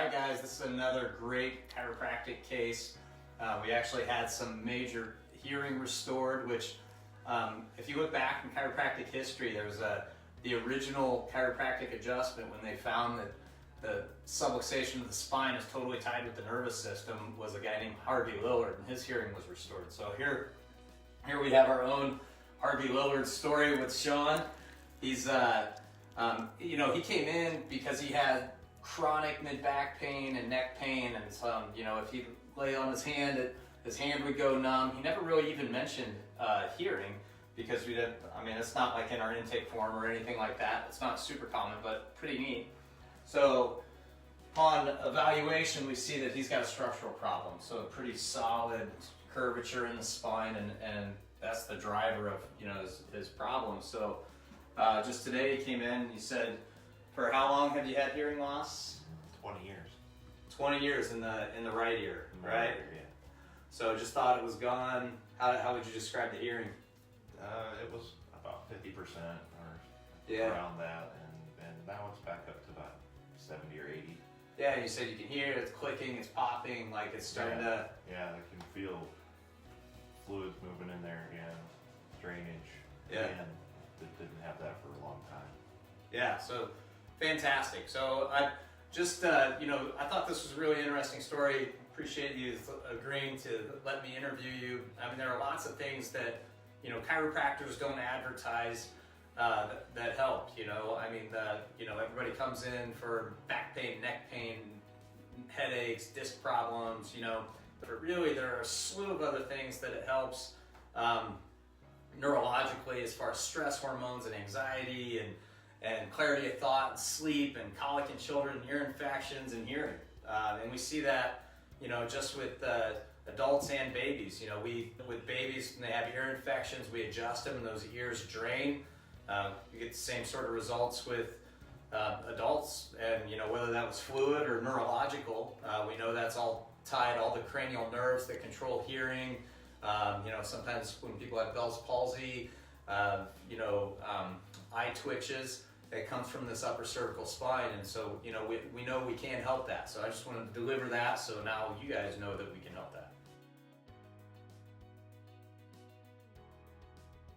right, guys, this is another great chiropractic case. We actually had some major hearing restored, which if you look back in chiropractic history, there was the original chiropractic adjustment when they found that the subluxation of the spine is totally tied with the nervous system was a guy named Harvey Lillard, and his hearing was restored. So here we have our own Harvey Lillard story with Sean. He's, he came in because he had chronic mid-back pain and neck pain, and if he lay on his hand, his hand would go numb. He never really even mentioned hearing because it's not like in our intake form or anything like that. It's not super common, but pretty neat. So upon evaluation, we see that he's got a structural problem. So a pretty solid curvature in the spine, and that's the driver of his problem. So just today he came in and he said, for how long have you had hearing loss? 20 years. 20 years in the right ear, In the right? right ear, yeah. So just thought it was gone. How would you describe the hearing? It was about 50% or Yeah. around that, and now it's back up to about 70 or 80. Yeah, you said you can hear it, it's clicking, it's popping, like it's starting to... Yeah, I can feel fluids moving in there again, drainage. Yeah. And it didn't have that for a long time. Yeah, so fantastic. So I just, I thought this was a really interesting story. Appreciate you agreeing to let me interview you. I mean, there are lots of things that, chiropractors don't advertise that help, everybody comes in for back pain, neck pain, headaches, disc problems, but really there are a slew of other things that it helps neurologically as far as stress hormones and anxiety and clarity of thought and sleep and colic in children, ear infections and hearing. And we see that, just with adults and babies. With babies, when they have ear infections, we adjust them and those ears drain. You get the same sort of results with adults, and whether that was fluid or neurological, we know that's all tied, all the cranial nerves that control hearing. Sometimes when people have Bell's palsy, eye twitches, it comes from this upper cervical spine, and so we know we can help that. So I just wanted to deliver that, so now you guys know that we can help that.